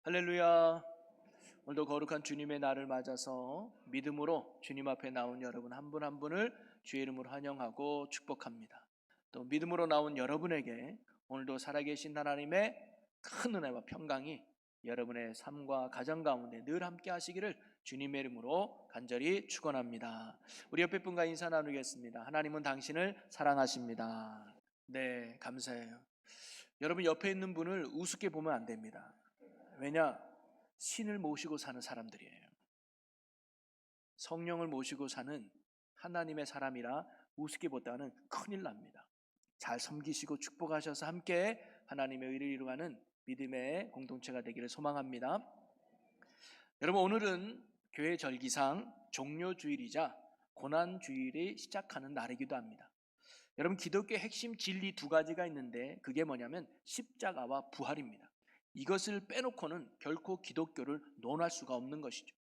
할렐루야. 오늘도 거룩한 주님의 날을 맞아서 믿음으로 주님 앞에 나온 여러분 한 분 한 분을 주의 이름으로 환영하고 축복합니다. 또 믿음으로 나온 여러분에게 오늘도 살아계신 하나님의 큰 은혜와 평강이 여러분의 삶과 가정 가운데 늘 함께 하시기를 주님의 이름으로 간절히 축원합니다. 우리 옆에 분과 인사 나누겠습니다. 하나님은 당신을 사랑하십니다. 네, 감사해요. 여러분 옆에 있는 분을 우습게 보면 안 됩니다. 왜냐? 신을 모시고 사는 사람들이에요. 성령을 모시고 사는 하나님의 사람이라 우습게 보다는 큰일 납니다. 잘 섬기시고 축복하셔서 함께 하나님의 의를 이루어가는 믿음의 공동체가 되기를 소망합니다. 여러분, 오늘은 교회 절기상 종료주일이자 고난주일이 시작하는 날이기도 합니다. 여러분, 기독교의 핵심 진리 두 가지가 있는데 그게 뭐냐면 십자가와 부활입니다. 이것을 빼놓고는 결코 기독교를 논할 수가 없는 것이죠.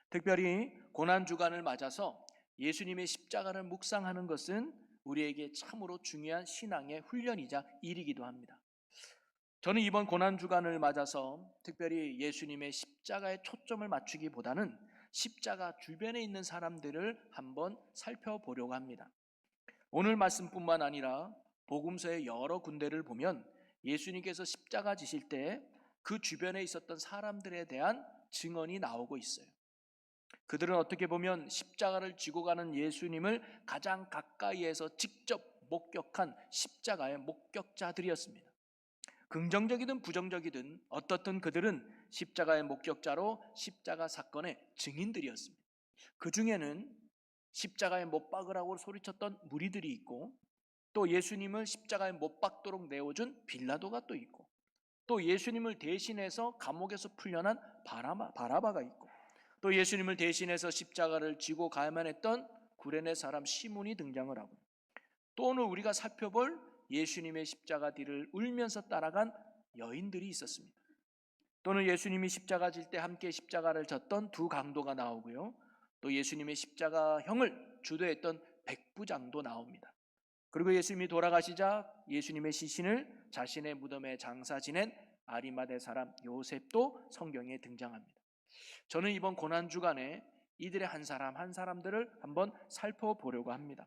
특별히 고난주간을 맞아서 예수님의 십자가를 묵상하는 것은 우리에게 참으로 중요한 신앙의 훈련이자 일이기도 합니다. 저는 이번 고난주간을 맞아서 특별히 예수님의 십자가에 초점을 맞추기보다는 십자가 주변에 있는 사람들을 한번 살펴보려고 합니다. 오늘 말씀뿐만 아니라 복음서의 여러 군데를 보면 예수님께서 십자가 지실 때 그 주변에 있었던 사람들에 대한 증언이 나오고 있어요. 그들은 어떻게 보면 십자가를 지고 가는 예수님을 가장 가까이에서 직접 목격한 십자가의 목격자들이었습니다. 긍정적이든 부정적이든 어떻든 그들은 십자가의 목격자로 십자가 사건의 증인들이었습니다. 그 중에는 십자가에 못 박으라고 소리쳤던 무리들이 있고, 또 예수님을 십자가에 못 박도록 내어준 빌라도가 또 있고, 또 예수님을 대신해서 감옥에서 풀려난 바라바가 있고, 또 예수님을 대신해서 십자가를 지고 가야만 했던 구레네 사람 시몬이 등장을 하고, 또 오늘 우리가 살펴볼 예수님의 십자가 뒤를 울면서 따라간 여인들이 있었습니다. 또는 예수님이 십자가 질 때 함께 십자가를 졌던 두 강도가 나오고요, 또 예수님의 십자가형을 주도했던 백부장도 나옵니다. 그리고 예수님이 돌아가시자 예수님의 시신을 자신의 무덤에 장사 지낸 아리마대 사람 요셉도 성경에 등장합니다. 저는 이번 고난주간에 이들의 한 사람 한 사람들을 한번 살펴보려고 합니다.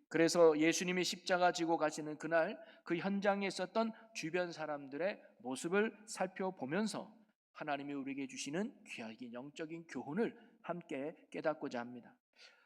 그래서 예수님이 십자가 지고 가시는 그날 그 현장에 있었던 주변 사람들의 모습을 살펴보면서 하나님이 우리에게 주시는 귀하긴 영적인 교훈을 함께 깨닫고자 합니다.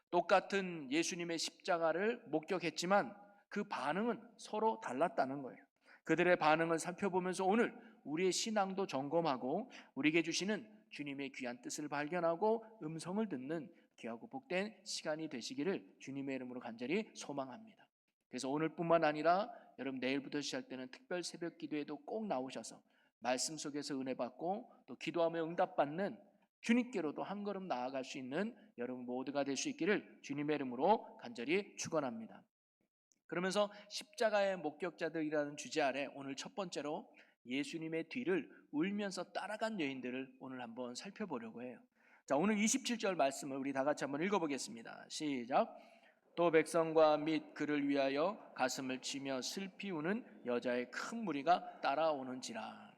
똑같은 예수님의 십자가를 목격했지만 그 반응은 서로 달랐다는 거예요. 그들의 반응을 살펴보면서 오늘 우리의 신앙도 점검하고 우리에게 주시는 주님의 귀한 뜻을 발견하고 음성을 듣는 귀하고 복된 시간이 되시기를 주님의 이름으로 간절히 소망합니다. 그래서 오늘뿐만 아니라 여러분 내일부터 시작할 때는 특별 새벽 기도에도 꼭 나오셔서 말씀 속에서 은혜 받고 또 기도하며 응답받는 주님께로도 한 걸음 나아갈 수 있는 여러분 모두가 될 수 있기를 주님의 이름으로 간절히 축원합니다. 그러면서 십자가의 목격자들이라는 주제 아래 오늘 첫 번째로 예수님의 뒤를 울면서 따라간 여인들을 오늘 한번 살펴보려고 해요. 자, 오늘 27절 말씀을 우리 다 같이 한번 읽어보겠습니다. 시작. 또 백성과 및 그를 위하여 가슴을 치며 슬피 우는 여자의 큰 무리가 따라오는지라.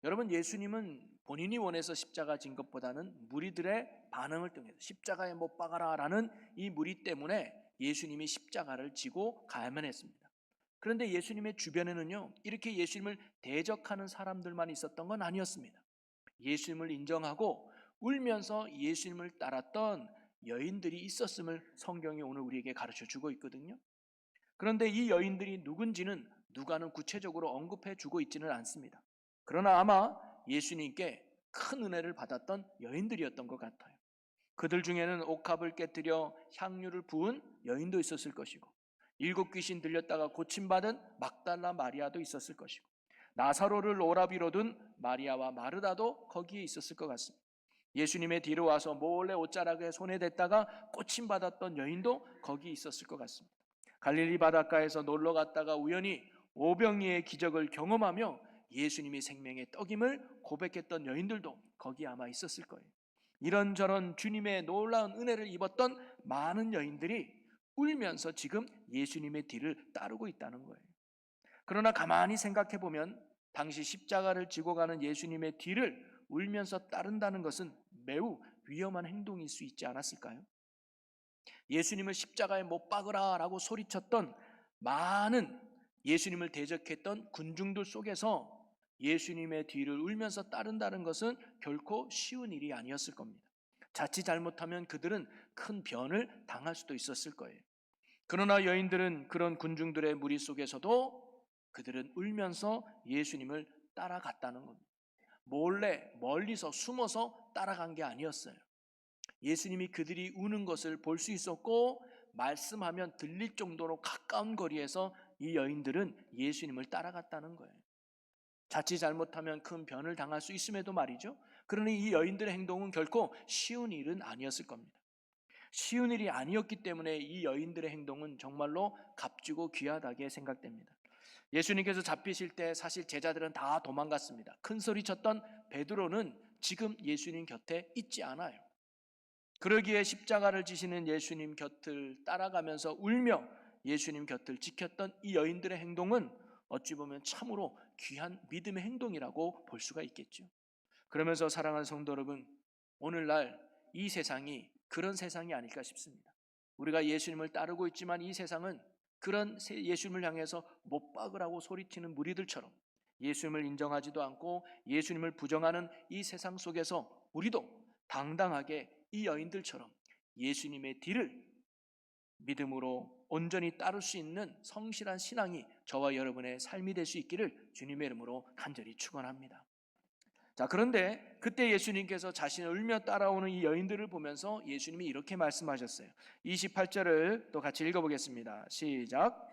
여러분, 예수님은 본인이 원해서 십자가 진 것보다는 무리들의 반응을 통해서 십자가에 못 박아라 라는 이 무리 때문에 예수님이 십자가를 지고 가야만 했습니다. 그런데 예수님의 주변에는요, 이렇게 예수님을 대적하는 사람들만 있었던 건 아니었습니다. 예수님을 인정하고 울면서 예수님을 따랐던 여인들이 있었음을 성경이 오늘 우리에게 가르쳐 주고 있거든요. 그런데 이 여인들이 누군지는 누가는 구체적으로 언급해 주고 있지는 않습니다. 그러나 아마 예수님께 큰 은혜를 받았던 여인들이었던 것 같아요. 그들 중에는 옥합을 깨뜨려 향유를 부은 여인도 있었을 것이고, 7 귀신 들렸다가 고침받은 막달라 마리아도 있었을 것이고, 나사로를 오라비로 둔 마리아와 마르다도 거기에 있었을 것 같습니다. 예수님의 뒤로 와서 몰래 옷자락에 손에 댔다가 고침받았던 여인도 거기 있었을 것 같습니다. 갈릴리 바닷가에서 놀러 갔다가 우연히 오병이의 기적을 경험하며 예수님이 생명의 떡임을 고백했던 여인들도 거기 아마 있었을 거예요. 이런저런 주님의 놀라운 은혜를 입었던 많은 여인들이 울면서 지금 예수님의 뒤를 따르고 있다는 거예요. 그러나 가만히 생각해 보면 당시 십자가를 지고 가는 예수님의 뒤를 울면서 따른다는 것은 매우 위험한 행동일 수 있지 않았을까요? 예수님을 십자가에 못 박으라라고 소리쳤던 많은 예수님을 대적했던 군중들 속에서 예수님의 뒤를 울면서 따른다는 것은 결코 쉬운 일이 아니었을 겁니다. 자칫 잘못하면 그들은 큰 변을 당할 수도 있었을 거예요. 그러나 여인들은 그런 군중들의 무리 속에서도 그들은 울면서 예수님을 따라갔다는 겁니다. 몰래 멀리서 숨어서 따라간 게 아니었어요. 예수님이 그들이 우는 것을 볼 수 있었고 말씀하면 들릴 정도로 가까운 거리에서 이 여인들은 예수님을 따라갔다는 거예요. 자칫 잘못하면 큰 변을 당할 수 있음에도 말이죠. 그러니 이 여인들의 행동은 결코 쉬운 일은 아니었을 겁니다. 쉬운 일이 아니었기 때문에 이 여인들의 행동은 정말로 값지고 귀하다게 생각됩니다. 예수님께서 잡히실 때 사실 제자들은 다 도망갔습니다. 큰 소리 쳤던 베드로는 지금 예수님 곁에 있지 않아요. 그러기에 십자가를 지시는 예수님 곁을 따라가면서 울며 예수님 곁을 지켰던 이 여인들의 행동은 어찌 보면 참으로 귀한 믿음의 행동이라고 볼 수가 있겠죠. 그러면서 사랑하는 성도 여러분, 오늘날 이 세상이 그런 세상이 아닐까 싶습니다. 우리가 예수님을 따르고 있지만 이 세상은 그런 예수님을 향해서 못 박으라고 소리치는 무리들처럼 예수님을 인정하지도 않고 예수님을 부정하는 이 세상 속에서 우리도 당당하게 이 여인들처럼 예수님의 뒤를 믿음으로 온전히 따를 수 있는 성실한 신앙이 저와 여러분의 삶이 될 수 있기를 주님의 이름으로 간절히 축원합니다. 자, 그런데 그때 예수님께서 자신을 울며 따라오는 이 여인들을 보면서 예수님이 이렇게 말씀하셨어요. 28절을 또 같이 읽어보겠습니다. 시작.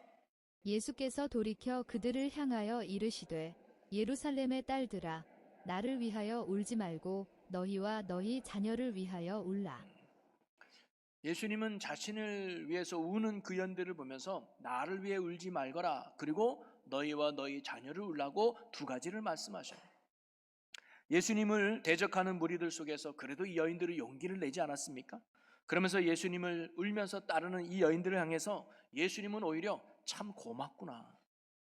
예수께서 돌이켜 그들을 향하여 이르시되 예루살렘의 딸들아 나를 위하여 울지 말고 너희와 너희 자녀를 위하여 울라. 예수님은 자신을 위해서 우는 그 여인들을 보면서 나를 위해 울지 말거라, 그리고 너희와 너희 자녀를 울라고 두 가지를 말씀하셔요. 예수님을 대적하는 무리들 속에서 그래도 이 여인들이 용기를 내지 않았습니까? 그러면서 예수님을 울면서 따르는 이 여인들을 향해서 예수님은 오히려 참 고맙구나.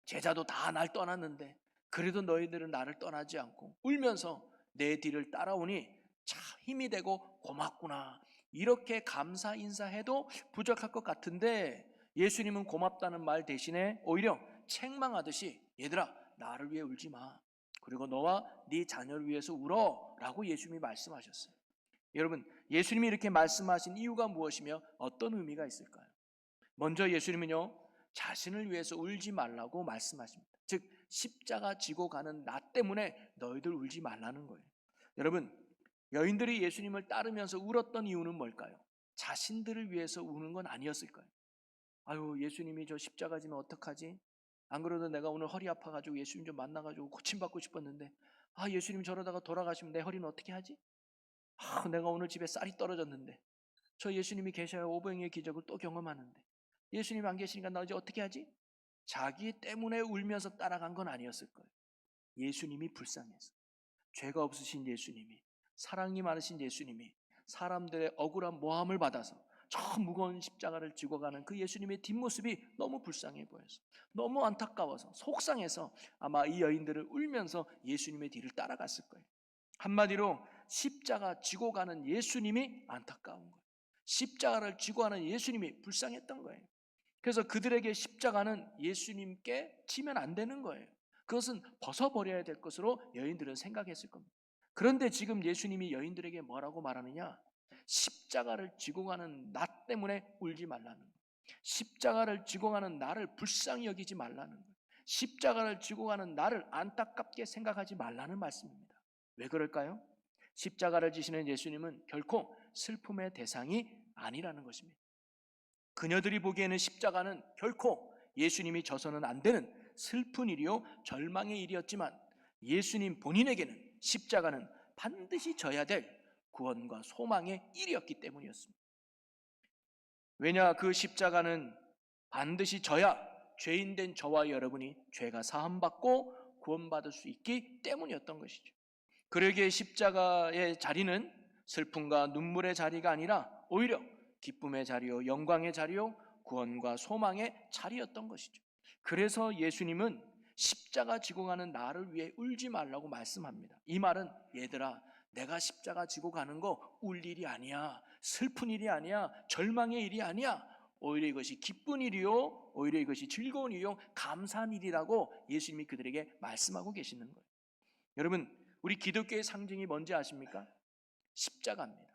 제자도 다 날 떠났는데 그래도 너희들은 나를 떠나지 않고 울면서 내 뒤를 따라오니 참 힘이 되고 고맙구나. 이렇게 감사 인사해도 부족할 것 같은데 예수님은 고맙다는 말 대신에 오히려 책망하듯이 얘들아 나를 위해 울지 마. 그리고 너와 네 자녀를 위해서 울어 라고 예수님이 말씀하셨어요. 여러분, 예수님이 이렇게 말씀하신 이유가 무엇이며 어떤 의미가 있을까요? 먼저 예수님은요, 자신을 위해서 울지 말라고 말씀하십니다. 즉 십자가 지고 가는 나 때문에 너희들 울지 말라는 거예요. 여러분, 여인들이 예수님을 따르면서 울었던 이유는 뭘까요? 자신들을 위해서 우는 건 아니었을까요? 아유, 예수님이 저 십자가 지면 어떡하지? 안 그래도 내가 오늘 허리 아파가지고 예수님 좀 만나가지고 고침받고 싶었는데 예수님 저러다가 돌아가시면 내 허리는 어떻게 하지? 내가 오늘 집에 쌀이 떨어졌는데 저 예수님이 계셔야 오병이의 기적을 또 경험하는데 예수님 안 계시니까 나 이제 어떻게 하지? 자기 때문에 울면서 따라간 건 아니었을 거예요. 예수님이 불쌍해서, 죄가 없으신 예수님이, 사랑이 많으신 예수님이 사람들의 억울한 모함을 받아서 저 무거운 십자가를 지고 가는 그 예수님의 뒷모습이 너무 불쌍해 보여서, 너무 안타까워서, 속상해서 아마 이 여인들을 울면서 예수님의 뒤를 따라갔을 거예요. 한마디로 십자가 지고 가는 예수님이 안타까운 거예요. 십자가를 지고 가는 예수님이 불쌍했던 거예요. 그래서 그들에게 십자가는 예수님께 지면 안 되는 거예요. 그것은 벗어버려야 될 것으로 여인들은 생각했을 겁니다. 그런데 지금 예수님이 여인들에게 뭐라고 말하느냐? 십자가를 지고 가는 나 때문에 울지 말라는 거예요. 십자가를 지고 가는 나를 불쌍히 여기지 말라는 거예요. 십자가를 지고 가는 나를 안타깝게 생각하지 말라는 말씀입니다. 왜 그럴까요? 십자가를 지시는 예수님은 결코 슬픔의 대상이 아니라는 것입니다. 그녀들이 보기에는 십자가는 결코 예수님이 져서는 안 되는 슬픈 일이요 절망의 일이었지만 예수님 본인에게는 십자가는 반드시 져야 될 구원과 소망의 일이었기 때문이었습니다. 왜냐, 그 십자가는 반드시 져야 죄인된 저와 여러분이 죄가 사함받고 구원받을 수 있기 때문이었던 것이죠. 그러기에 십자가의 자리는 슬픔과 눈물의 자리가 아니라 오히려 기쁨의 자리요, 영광의 자리요, 구원과 소망의 자리였던 것이죠. 그래서 예수님은 십자가 지고 가는 나를 위해 울지 말라고 말씀합니다. 이 말은 얘들아, 내가 십자가 지고 가는 거 울 일이 아니야. 슬픈 일이 아니야. 절망의 일이 아니야. 오히려 이것이 기쁜 일이요, 오히려 이것이 즐거운 일이요, 감사한 일이라고 예수님이 그들에게 말씀하고 계시는 거예요. 여러분, 우리 기독교의 상징이 뭔지 아십니까? 십자가입니다.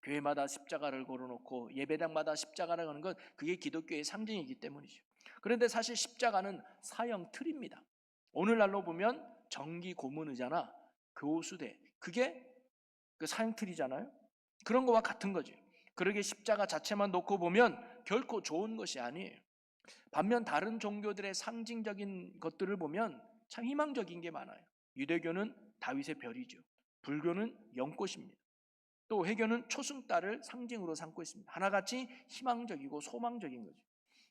교회마다 십자가를 걸어놓고 예배당마다 십자가를 하는 건 그게 기독교의 상징이기 때문이죠. 그런데 사실 십자가는 사형 틀입니다. 오늘날로 보면 정기 고문 의자나 교수대, 그게 그 사형 틀이잖아요. 그런 거와 같은 거죠. 그러게 십자가 자체만 놓고 보면 결코 좋은 것이 아니에요. 반면 다른 종교들의 상징적인 것들을 보면 참 희망적인 게 많아요. 유대교는 다윗의 별이죠. 불교는 연꽃입니다. 또 회교는 초승달을 상징으로 삼고 있습니다. 하나같이 희망적이고 소망적인 거죠.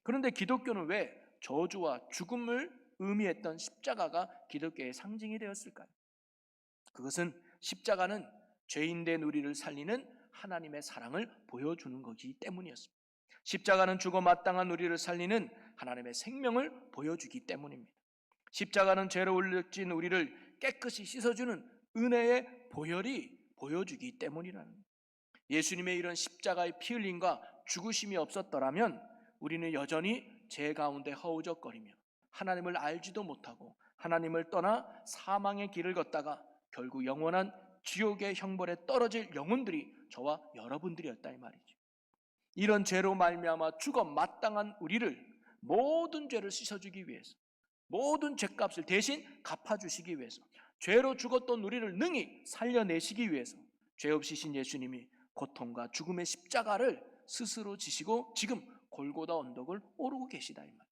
그런데 기독교는 왜 저주와 죽음을 의미했던 십자가가 기독교의 상징이 되었을까요? 그것은 십자가는 죄인된 우리를 살리는 하나님의 사랑을 보여주는 것이기 때문이었습니다. 십자가는 죽어 마땅한 우리를 살리는 하나님의 생명을 보여주기 때문입니다. 십자가는 죄로 울려진 우리를 깨끗이 씻어주는 은혜의 보혈이 보여주기 때문이라는 거예요. 예수님의 이런 십자가의 피 흘림과 죽으심이 없었더라면 우리는 여전히 죄 가운데 허우적거리며 하나님을 알지도 못하고 하나님을 떠나 사망의 길을 걷다가 결국 영원한 지옥의 형벌에 떨어질 영혼들이 저와 여러분들이었다 이 말이죠. 이런 죄로 말미암아 죽어 마땅한 우리를 모든 죄를 씻어주기 위해서, 모든 죄값을 대신 갚아주시기 위해서, 죄로 죽었던 우리를 능히 살려내시기 위해서 죄 없이 신 예수님이 고통과 죽음의 십자가를 스스로 지시고 지금 골고다 언덕을 오르고 계시다 이 말.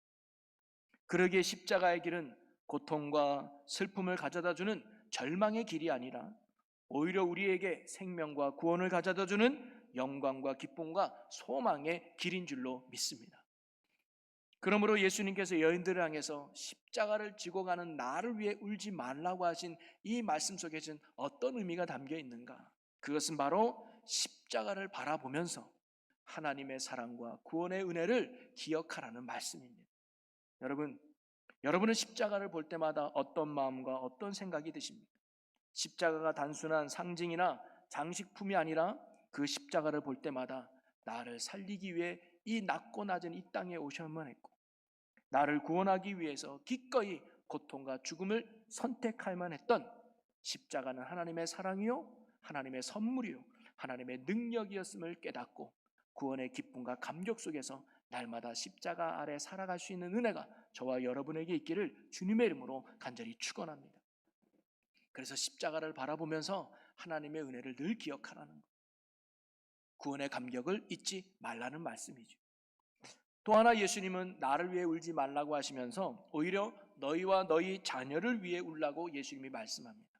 그러기에 십자가의 길은 고통과 슬픔을 가져다주는 절망의 길이 아니라 오히려 우리에게 생명과 구원을 가져다주는 영광과 기쁨과 소망의 길인 줄로 믿습니다. 그러므로 예수님께서 여인들을 향해서 십자가를 지고 가는 나를 위해 울지 말라고 하신 이 말씀 속에 는 어떤 의미가 담겨 있는가? 그것은 바로 십자가를 바라보면서 하나님의 사랑과 구원의 은혜를 기억하라는 말씀입니다. 여러분은 십자가를 볼 때마다 어떤 마음과 어떤 생각이 드십니까? 십자가가 단순한 상징이나 장식품이 아니라 그 십자가를 볼 때마다 나를 살리기 위해 이 낮고 낮은 이 땅에 오셔야만 했고, 나를 구원하기 위해서 기꺼이 고통과 죽음을 선택할만 했던 십자가는 하나님의 사랑이요, 하나님의 선물이요, 하나님의 능력이었음을 깨닫고 구원의 기쁨과 감격 속에서 날마다 십자가 아래 살아갈 수 있는 은혜가 저와 여러분에게 있기를 주님의 이름으로 간절히 축원합니다. 그래서 십자가를 바라보면서 하나님의 은혜를 늘 기억하라는 것, 구원의 감격을 잊지 말라는 말씀이죠. 또 하나 예수님은 나를 위해 울지 말라고 하시면서 오히려 너희와 너희 자녀를 위해 울라고 예수님이 말씀합니다.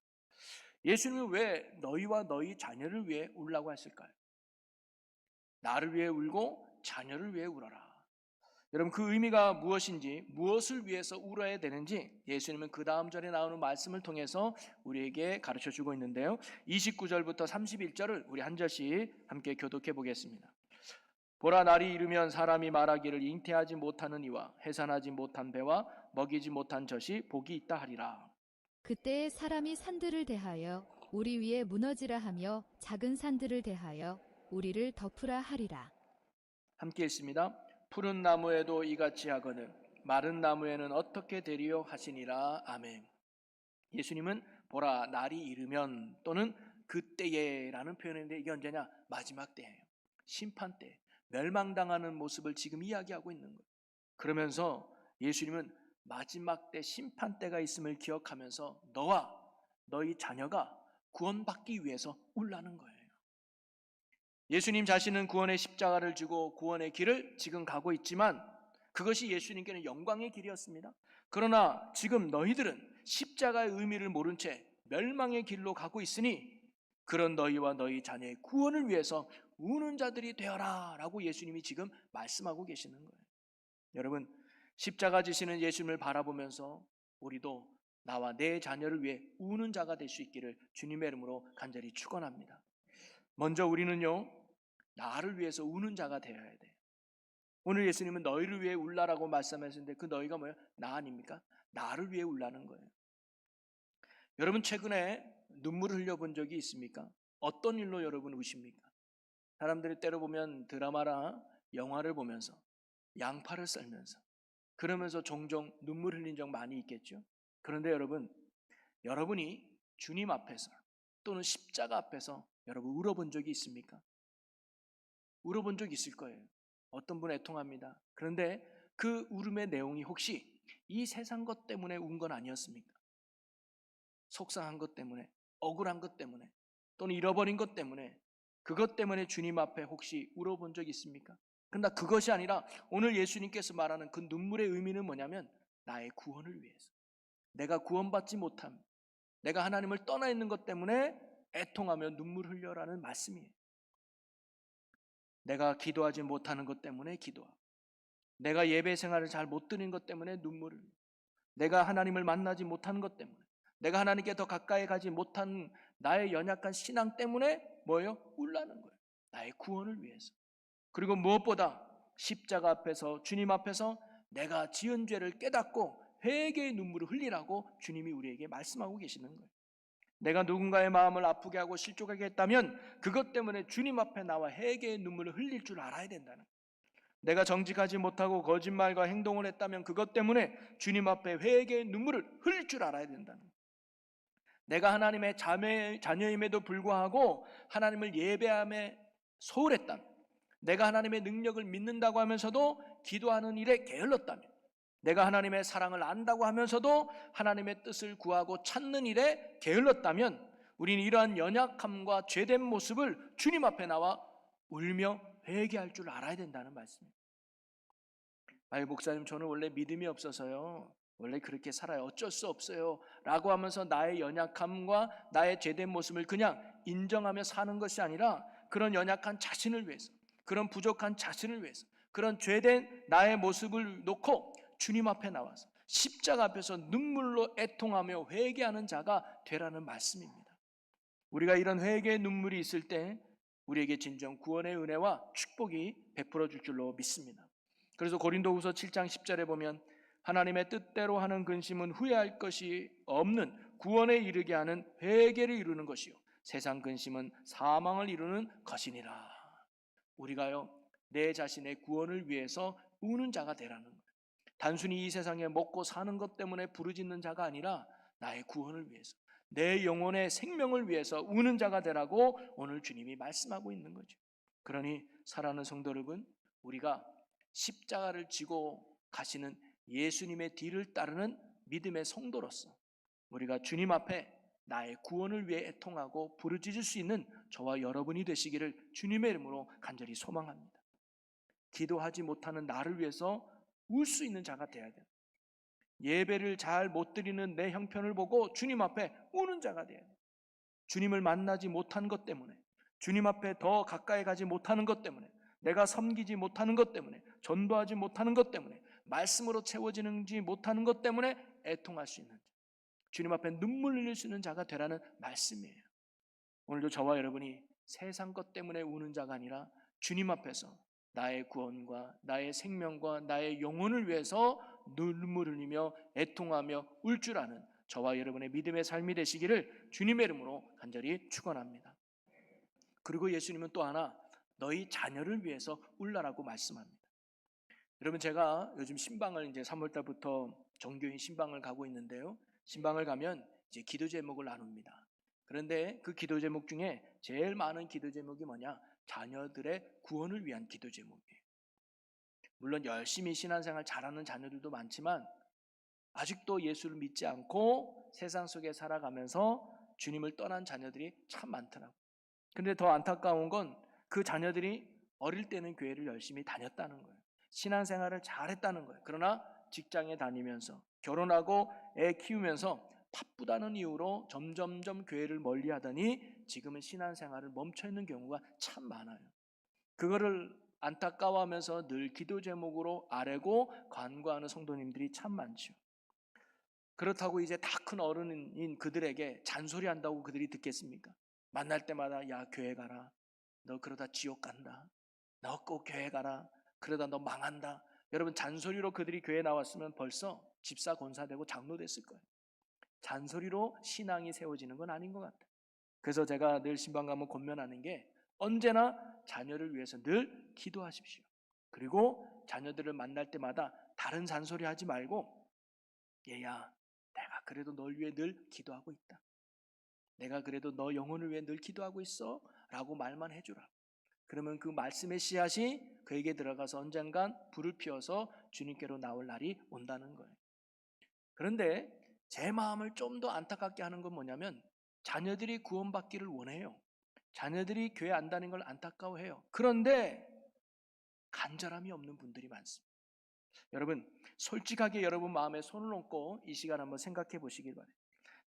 예수님은 왜 너희와 너희 자녀를 위해 울라고 했을까요? 나를 위해 울고 자녀를 위해 울어라. 여러분, 그 의미가 무엇인지, 무엇을 위해서 울어야 되는지 예수님은 그 다음 절에 나오는 말씀을 통해서 우리에게 가르쳐주고 있는데요, 29절부터 31절을 우리 한 절씩 함께 교독해 보겠습니다. 보라, 날이 이르면 사람이 말하기를 잉태하지 못하는 이와 해산하지 못한 배와 먹이지 못한 젖이 복이 있다 하리라. 그때에 사람이 산들을 대하여 우리 위에 무너지라 하며 작은 산들을 대하여 우리를 덮으라 하리라. 함께 읽습니다. 푸른 나무에도 이같이 하거늘 마른 나무에는 어떻게 되리요 하시니라. 아멘. 예수님은 보라, 날이 이르면 또는 그때에 라는 표현인데 이게 언제냐? 마지막 때예요. 심판 때, 멸망당하는 모습을 지금 이야기하고 있는 거예요. 그러면서 예수님은 마지막 때 심판 때가 있음을 기억하면서 너와 너희 자녀가 구원받기 위해서 울라는 거예요. 예수님 자신은 구원의 십자가를 지고 구원의 길을 지금 가고 있지만 그것이 예수님께는 영광의 길이었습니다. 그러나 지금 너희들은 십자가의 의미를 모른 채 멸망의 길로 가고 있으니 그런 너희와 너희 자녀의 구원을 위해서 우는 자들이 되어라 라고 예수님이 지금 말씀하고 계시는 거예요. 여러분, 십자가 지시는 예수님을 바라보면서 우리도 나와 내 자녀를 위해 우는 자가 될 수 있기를 주님의 이름으로 간절히 축원합니다. 먼저 우리는요, 나를 위해서 우는 자가 되어야 돼요. 오늘 예수님은 너희를 위해 울라라고 말씀하셨는데 그 너희가 뭐예요? 나 아닙니까? 나를 위해 울라는 거예요. 여러분 최근에 눈물을 흘려본 적이 있습니까? 어떤 일로 여러분 우십니까? 사람들이 때로 보면 드라마나 영화를 보면서 양파를 썰면서 그러면서 종종 눈물 흘린 적 많이 있겠죠. 그런데 여러분이 주님 앞에서 또는 십자가 앞에서 여러분 울어본 적이 있습니까? 울어본 적 있을 거예요. 어떤 분 애통합니다. 그런데 그 울음의 내용이 혹시 이 세상 것 때문에 운 건 아니었습니까? 속상한 것 때문에, 억울한 것 때문에, 또는 잃어버린 것 때문에, 그것 때문에 주님 앞에 혹시 울어본 적 있습니까? 그러나 그것이 아니라 오늘 예수님께서 말하는 그 눈물의 의미는 뭐냐면 나의 구원을 위해서, 내가 구원받지 못함, 내가 하나님을 떠나 있는 것 때문에 애통하며 눈물 흘려라는 말씀이에요. 내가 기도하지 못하는 것 때문에 기도하고, 내가 예배 생활을 잘 못 드린 것 때문에 눈물을, 내가 하나님을 만나지 못하는 것 때문에, 내가 하나님께 더 가까이 가지 못한 나의 연약한 신앙 때문에 뭐예요? 울라는 거예요. 나의 구원을 위해서. 그리고 무엇보다 십자가 앞에서, 주님 앞에서 내가 지은 죄를 깨닫고 회개의 눈물을 흘리라고 주님이 우리에게 말씀하고 계시는 거예요. 내가 누군가의 마음을 아프게 하고 실족하게 했다면 그것 때문에 주님 앞에 나와 회개의 눈물을 흘릴 줄 알아야 된다는 거예요. 내가 정직하지 못하고 거짓말과 행동을 했다면 그것 때문에 주님 앞에 회개의 눈물을 흘릴 줄 알아야 된다는 거예요. 내가 하나님의 자녀임에도 불구하고 하나님을 예배함에 소홀했다면, 내가 하나님의 능력을 믿는다고 하면서도 기도하는 일에 게을렀다면, 내가 하나님의 사랑을 안다고 하면서도 하나님의 뜻을 구하고 찾는 일에 게을렀다면 우리는 이러한 연약함과 죄된 모습을 주님 앞에 나와 울며 회개할 줄 알아야 된다는 말씀입니다. 아유 목사님, 저는 원래 믿음이 없어서요, 원래 그렇게 살아요, 어쩔 수 없어요 라고 하면서 나의 연약함과 나의 죄된 모습을 그냥 인정하며 사는 것이 아니라 그런 연약한 자신을 위해서, 그런 부족한 자신을 위해서, 그런 죄된 나의 모습을 놓고 주님 앞에 나와서 십자가 앞에서 눈물로 애통하며 회개하는 자가 되라는 말씀입니다. 우리가 이런 회개의 눈물이 있을 때 우리에게 진정 구원의 은혜와 축복이 베풀어 줄 줄로 믿습니다. 그래서 고린도후서 7장 10절에 보면 하나님의 뜻대로 하는 근심은 후회할 것이 없는 구원에 이르게 하는 회개를 이루는 것이요 세상 근심은 사망을 이루는 것이니라. 우리가요 내 자신의 구원을 위해서 우는 자가 되라는 거예요. 단순히 이 세상에 먹고 사는 것 때문에 부르짖는 자가 아니라 나의 구원을 위해서, 내 영혼의 생명을 위해서 우는 자가 되라고 오늘 주님이 말씀하고 있는 거죠. 그러니 사랑하는 성도 여러분, 우리가 십자가를 지고 가시는 예수님의 뒤를 따르는 믿음의 성도로서 우리가 주님 앞에 나의 구원을 위해 애통하고 부르짖을 수 있는 저와 여러분이 되시기를 주님의 이름으로 간절히 소망합니다. 기도하지 못하는 나를 위해서 울 수 있는 자가 되어야 돼요. 예배를 잘 못 드리는 내 형편을 보고 주님 앞에 우는 자가 돼야 돼요. 주님을 만나지 못한 것 때문에, 주님 앞에 더 가까이 가지 못하는 것 때문에, 내가 섬기지 못하는 것 때문에, 전도하지 못하는 것 때문에, 말씀으로 채워지지 못하는 것 때문에 애통할 수 있는 자, 주님 앞에 눈물 흘릴 수 있는 자가 되라는 말씀이에요. 오늘도 저와 여러분이 세상 것 때문에 우는 자가 아니라 주님 앞에서 나의 구원과 나의 생명과 나의 영혼을 위해서 눈물 흘리며 애통하며 울 줄 아는 저와 여러분의 믿음의 삶이 되시기를 주님의 이름으로 간절히 축원합니다. 그리고 예수님은 또 하나 너희 자녀를 위해서 울라라고 말씀합니다. 여러분, 제가 요즘 신방을 이제 3월 달부터 정교인 신방을 가고 있는데요. 신방을 가면 이제 기도 제목을 나눕니다. 그런데 그 기도 제목 중에 제일 많은 기도 제목이 뭐냐? 자녀들의 구원을 위한 기도 제목이에요. 물론 열심히 신앙생활 잘하는 자녀들도 많지만 아직도 예수를 믿지 않고 세상 속에 살아가면서 주님을 떠난 자녀들이 참 많더라고요. 근데 더 안타까운 건 그 자녀들이 어릴 때는 교회를 열심히 다녔다는 거예요. 신앙생활을 잘했다는 거예요. 그러나 직장에 다니면서 결혼하고 애 키우면서 바쁘다는 이유로 점점점 교회를 멀리하더니 지금은 신앙생활을 멈춰있는 경우가 참 많아요. 그거를 안타까워하면서 늘 기도 제목으로 아뢰고 간구하는 성도님들이 참 많죠. 그렇다고 이제 다 큰 어른인 그들에게 잔소리한다고 그들이 듣겠습니까? 만날 때마다 야 교회 가라, 너 그러다 지옥 간다, 너 꼭 교회 가라, 그러다 너 망한다, 여러분, 잔소리로 그들이 교회에 나왔으면 벌써 집사 권사되고 장로 됐을 거예요. 잔소리로 신앙이 세워지는 건 아닌 것 같아요. 그래서 제가 늘 신방 가면 권면하는 게 언제나 자녀를 위해서 늘 기도하십시오. 그리고 자녀들을 만날 때마다 다른 잔소리 하지 말고, 얘야, 내가 그래도 널 위해 늘 기도하고 있다. 내가 그래도 너 영혼을 위해 늘 기도하고 있어 라고 말만 해주라. 그러면 그 말씀의 씨앗이 그에게 들어가서 언젠간 불을 피워서 주님께로 나올 날이 온다는 거예요. 그런데 제 마음을 좀 더 안타깝게 하는 건 뭐냐면, 자녀들이 구원받기를 원해요. 자녀들이 교회 안 다니는 걸 안타까워해요. 그런데 간절함이 없는 분들이 많습니다. 여러분, 솔직하게 여러분 마음에 손을 얹고 이 시간 한번 생각해 보시길 바래요.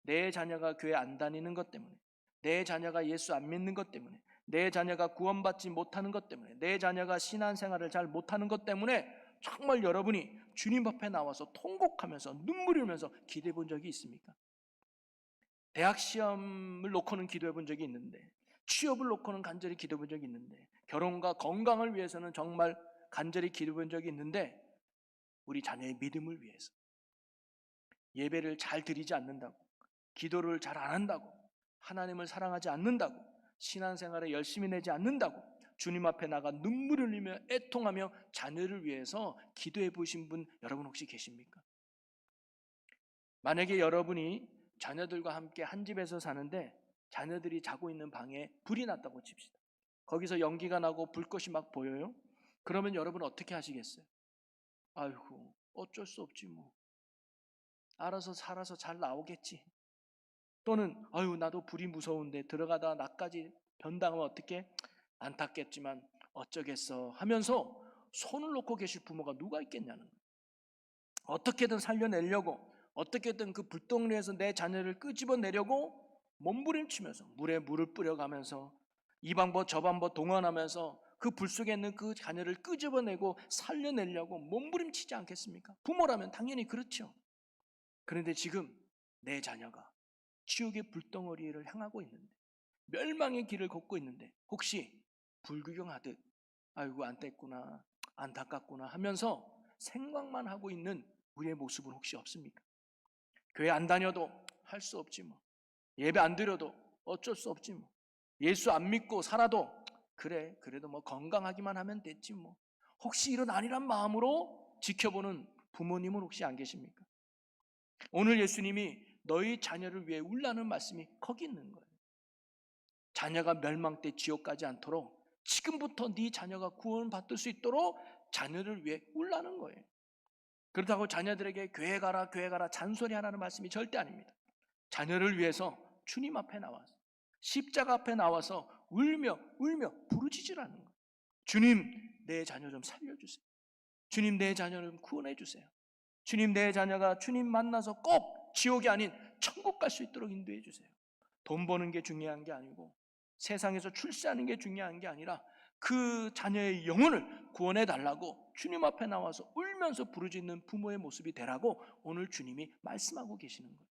내 자녀가 교회 안 다니는 것 때문에, 내 자녀가 예수 안 믿는 것 때문에, 내 자녀가 구원받지 못하는 것 때문에, 내 자녀가 신앙생활을 잘 못하는 것 때문에 정말 여러분이 주님 앞에 나와서 통곡하면서 눈물을 흘리면서 기도해 본 적이 있습니까? 대학 시험을 놓고는 기도해 본 적이 있는데, 취업을 놓고는 간절히 기도해 본 적이 있는데, 결혼과 건강을 위해서는 정말 간절히 기도해 본 적이 있는데, 우리 자녀의 믿음을 위해서 예배를 잘 드리지 않는다고, 기도를 잘 안 한다고, 하나님을 사랑하지 않는다고, 신앙생활에 열심히 내지 않는다고 주님 앞에 나가 눈물을 흘리며 애통하며 자녀를 위해서 기도해 보신 분 여러분 혹시 계십니까? 만약에 여러분이 자녀들과 함께 한 집에서 사는데 자녀들이 자고 있는 방에 불이 났다고 칩시다. 거기서 연기가 나고 불꽃이 막 보여요. 그러면 여러분 어떻게 하시겠어요? 아이고, 어쩔 수 없지 뭐, 알아서 살아서 잘 나오겠지. 또는 아유, 나도 불이 무서운데 들어가다 나까지 변당하면 어떻게, 안타깝겠지만 어쩌겠어 하면서 손을 놓고 계실 부모가 누가 있겠냐는 거예요. 어떻게든 살려내려고, 어떻게든 그 불덩이에서 내 자녀를 끄집어내려고 몸부림치면서 물에 물을 뿌려가면서 이 방법 저 방법 동원하면서 그 불 속에 있는 그 자녀를 끄집어내고 살려내려고 몸부림치지 않겠습니까? 부모라면 당연히 그렇죠. 그런데 지금 내 자녀가 지옥의 불덩어리를 향하고 있는데, 멸망의 길을 걷고 있는데, 혹시 불구경하듯 아이고 안됐구나, 안타깝구나 하면서 생각만 하고 있는 우리의 모습은 혹시 없습니까? 교회 안 다녀도 할 수 없지 뭐, 예배 안 드려도 어쩔 수 없지 뭐, 예수 안 믿고 살아도 그래 그래도 뭐 건강하기만 하면 됐지 뭐, 혹시 이런 안일한 마음으로 지켜보는 부모님은 혹시 안 계십니까? 오늘 예수님이 너희 자녀를 위해 울라는 말씀이 거기 있는 거예요. 자녀가 멸망 때 지옥 가지 않도록 지금부터 네 자녀가 구원받을 수 있도록 자녀를 위해 울라는 거예요. 그렇다고 자녀들에게 교회 가라 잔소리하라는 말씀이 절대 아닙니다. 자녀를 위해서 주님 앞에 나와서, 십자가 앞에 나와서 울며 부르짖으라는 거예요. 주님, 내 자녀 좀 살려주세요. 주님, 내 자녀 좀 구원해 주세요. 주님, 내 자녀가 주님 만나서 꼭 지옥이 아닌 천국 갈 수 있도록 인도해 주세요. 돈 버는 게 중요한 게 아니고, 세상에서 출세하는 게 중요한 게 아니라 그 자녀의 영혼을 구원해 달라고 주님 앞에 나와서 울면서 부르짖는 부모의 모습이 되라고 오늘 주님이 말씀하고 계시는 거예요.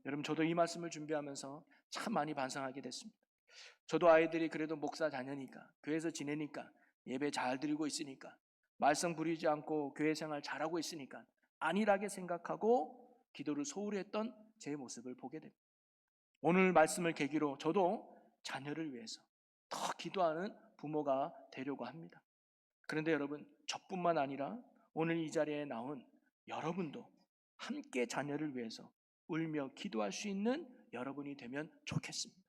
여러분, 저도 이 말씀을 준비하면서 참 많이 반성하게 됐습니다. 저도 아이들이 그래도 목사 자녀니까, 교회에서 지내니까, 예배 잘 드리고 있으니까, 말썽 부리지 않고 교회 생활 잘하고 있으니까 안일하게 생각하고 기도를 소홀히 했던 제 모습을 보게 됩니다. 오늘 말씀을 계기로 저도 자녀를 위해서 더 기도하는 부모가 되려고 합니다. 그런데 여러분, 저뿐만 아니라 오늘 이 자리에 나온 여러분도 함께 자녀를 위해서 울며 기도할 수 있는 여러분이 되면 좋겠습니다.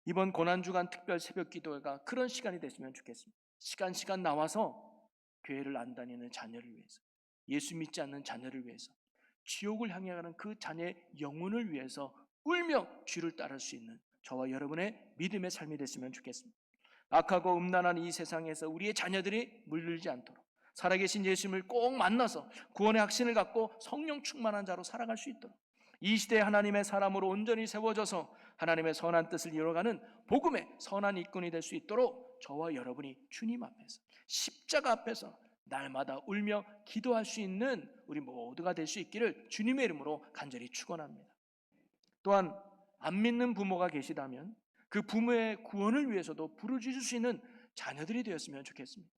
이번 고난주간 특별 새벽 기도가 그런 시간이 됐으면 좋겠습니다. 시간 나와서 교회를 안 다니는 자녀를 위해서, 예수 믿지 않는 자녀를 위해서, 지옥을 향해 가는 그 자녀의 영혼을 위해서 울며 주를 따를 수 있는 저와 여러분의 믿음의 삶이 됐으면 좋겠습니다. 악하고 음란한 이 세상에서 우리의 자녀들이 물들지 않도록 살아계신 예수님을 꼭 만나서 구원의 확신을 갖고 성령 충만한 자로 살아갈 수 있도록, 이 시대에 하나님의 사람으로 온전히 세워져서 하나님의 선한 뜻을 이뤄가는 복음의 선한 일꾼이 될 수 있도록 저와 여러분이 주님 앞에서, 십자가 앞에서 날마다 울며 기도할 수 있는 우리 모두가 될 수 있기를 주님의 이름으로 간절히 축원합니다. 또한 안 믿는 부모가 계시다면 그 부모의 구원을 위해서도 부르짖을 수 있는 자녀들이 되었으면 좋겠습니다.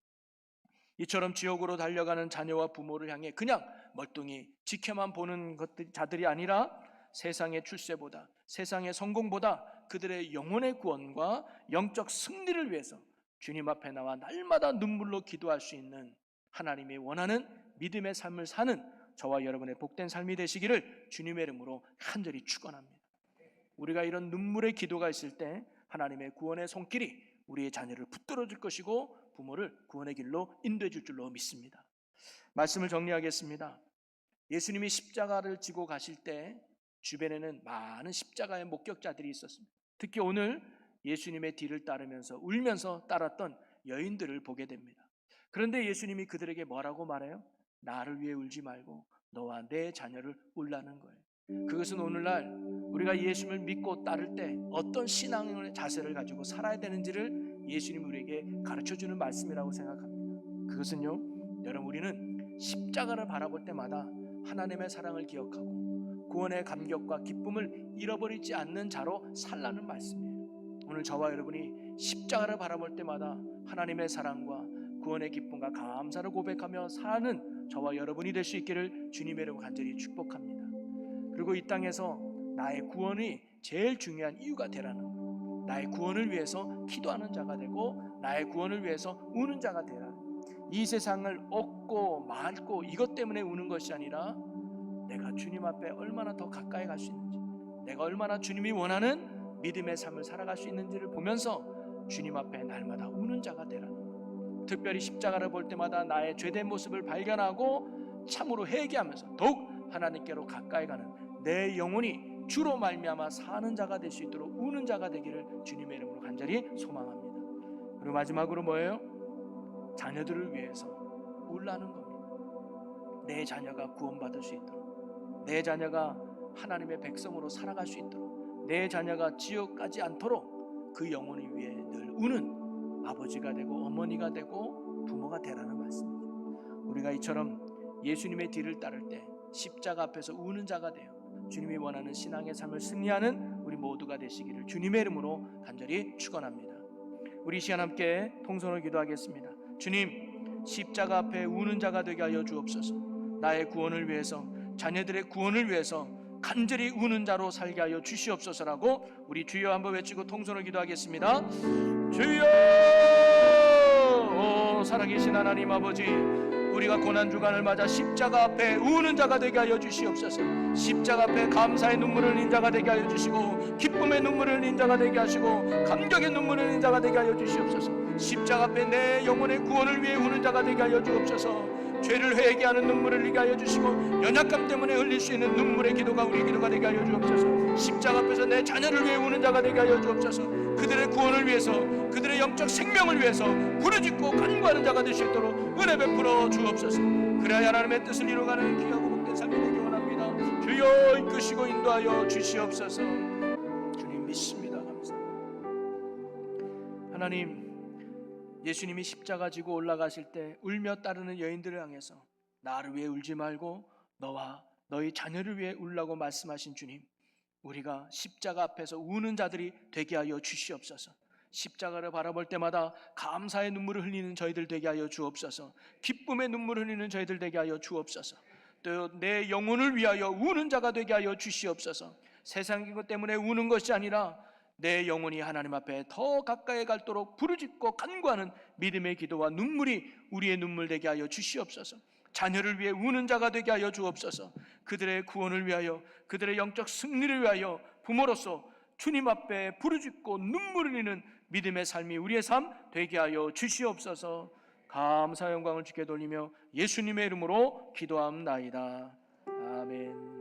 이처럼 지옥으로 달려가는 자녀와 부모를 향해 그냥 멀뚱히 지켜만 보는 자들이 아니라 세상의 출세보다, 세상의 성공보다 그들의 영혼의 구원과 영적 승리를 위해서 주님 앞에 나와 날마다 눈물로 기도할 수 있는 하나님이 원하는 믿음의 삶을 사는 저와 여러분의 복된 삶이 되시기를 주님의 이름으로 간절히 축원합니다. 우리가 이런 눈물의 기도가 있을 때 하나님의 구원의 손길이 우리의 자녀를 붙들어 줄 것이고 부모를 구원의 길로 인도해 줄 줄로 믿습니다. 말씀을 정리하겠습니다. 예수님이 십자가를 지고 가실 때 주변에는 많은 십자가의 목격자들이 있었습니다. 특히 오늘 예수님의 뒤를 따르면서 울면서 따랐던 여인들을 보게 됩니다. 그런데 예수님이 그들에게 뭐라고 말해요? 나를 위해 울지 말고 너와 내 자녀를 울라는 거예요. 그것은 오늘날 우리가 예수님을 믿고 따를 때 어떤 신앙의 자세를 가지고 살아야 되는지를 예수님이 우리에게 가르쳐주는 말씀이라고 생각합니다. 그것은요, 여러분, 우리는 십자가를 바라볼 때마다 하나님의 사랑을 기억하고 구원의 감격과 기쁨을 잃어버리지 않는 자로 살라는 말씀이에요. 오늘 저와 여러분이 십자가를 바라볼 때마다 하나님의 사랑과 구원의 기쁨과 감사를 고백하며 사는 저와 여러분이 될 수 있기를 주님의 이름으로 간절히 축복합니다. 그리고 이 땅에서 나의 구원이 제일 중요한 이유가 되라는 거예요. 나의 구원을 위해서 기도하는 자가 되고 나의 구원을 위해서 우는 자가 되라는 거예요. 이 세상을 얻고 말고 이것 때문에 우는 것이 아니라 내가 주님 앞에 얼마나 더 가까이 갈 수 있는지, 내가 얼마나 주님이 원하는 믿음의 삶을 살아갈 수 있는지를 보면서 주님 앞에 날마다 우는 자가 되라는 거예요. 특별히 십자가를 볼 때마다 나의 죄된 모습을 발견하고 참으로 회개하면서 더욱 하나님께로 가까이 가는 내 영혼이 주로 말미암아 사는 자가 될 수 있도록 우는 자가 되기를 주님의 이름으로 간절히 소망합니다. 그리고 마지막으로 뭐예요? 자녀들을 위해서 울라는 겁니다. 내 자녀가 구원받을 수 있도록, 내 자녀가 하나님의 백성으로 살아갈 수 있도록, 내 자녀가 지옥 가지 않도록 그 영혼을 위해 늘 우는 아버지가 되고 어머니가 되고 부모가 되라는 말씀입니다. 우리가 이처럼 예수님의 뒤를 따를 때 십자가 앞에서 우는 자가 되어 주님이 원하는 신앙의 삶을 승리하는 우리 모두가 되시기를 주님의 이름으로 간절히 축원합니다. 우리 시간 함께 통성으로 기도하겠습니다. 주님, 십자가 앞에 우는 자가 되게 하여 주옵소서. 나의 구원을 위해서, 자녀들의 구원을 위해서 간절히 우는 자로 살게 하여 주시옵소서라고 우리 주여 한번 외치고 통성으로 기도하겠습니다. 주여! 오 살아계신 하나님 아버지, 우리가 고난주간을 맞아 십자가 앞에 우는 자가 되게 하여 주시옵소서. 십자가 앞에 감사의 눈물을 흘린 자가 되게 하여 주시고 기쁨의 눈물을 흘린 자가 되게 하시고 감격의 눈물을 흘린 자가 되게 하여 주시옵소서. 십자가 앞에 내 영혼의 구원을 위해 우는 자가 되게 하여 주옵소서. 죄를 회개하는 눈물을 흘리게 하여 주시고 연약감 때문에 흘릴 수 있는 눈물의 기도가 우리 기도가 되게 하여 주옵소서. 십자가 앞에서 내 자녀를 위해 우는 자가 되게 하여 주옵소서. 그들의 구원을 위해서, 그들의 영적 생명을 위해서 부르짖고 간구하는 자가 될 수 있도록 은혜 베풀어 주옵소서. 그래야 하나님의 뜻을 이루어가는 귀하고 복된 삶이 되기 원합니다. 주여 이끄시고 인도하여 주시옵소서. 주님 믿습니다. 감사합니다. 하나님, 예수님이 십자가 지고 올라가실 때 울며 따르는 여인들을 향해서 나를 위해 울지 말고 너와 너희 자녀를 위해 울라고 말씀하신 주님, 우리가 십자가 앞에서 우는 자들이 되게 하여 주시옵소서. 십자가를 바라볼 때마다 감사의 눈물을 흘리는 저희들 되게 하여 주옵소서. 기쁨의 눈물을 흘리는 저희들 되게 하여 주옵소서. 또 내 영혼을 위하여 우는 자가 되게 하여 주시옵소서. 세상인 것 때문에 우는 것이 아니라 내 영혼이 하나님 앞에 더 가까이 갈도록 부르짖고 간구하는 믿음의 기도와 눈물이 우리의 눈물 되게 하여 주시옵소서. 자녀를 위해 우는 자가 되게 하여 주옵소서. 그들의 구원을 위하여, 그들의 영적 승리를 위하여 부모로서 주님 앞에 부르짖고 눈물을 흘리는 믿음의 삶이 우리의 삶 되게 하여 주시옵소서. 감사 영광을 주께 돌리며 예수님의 이름으로 기도합나이다. 아멘.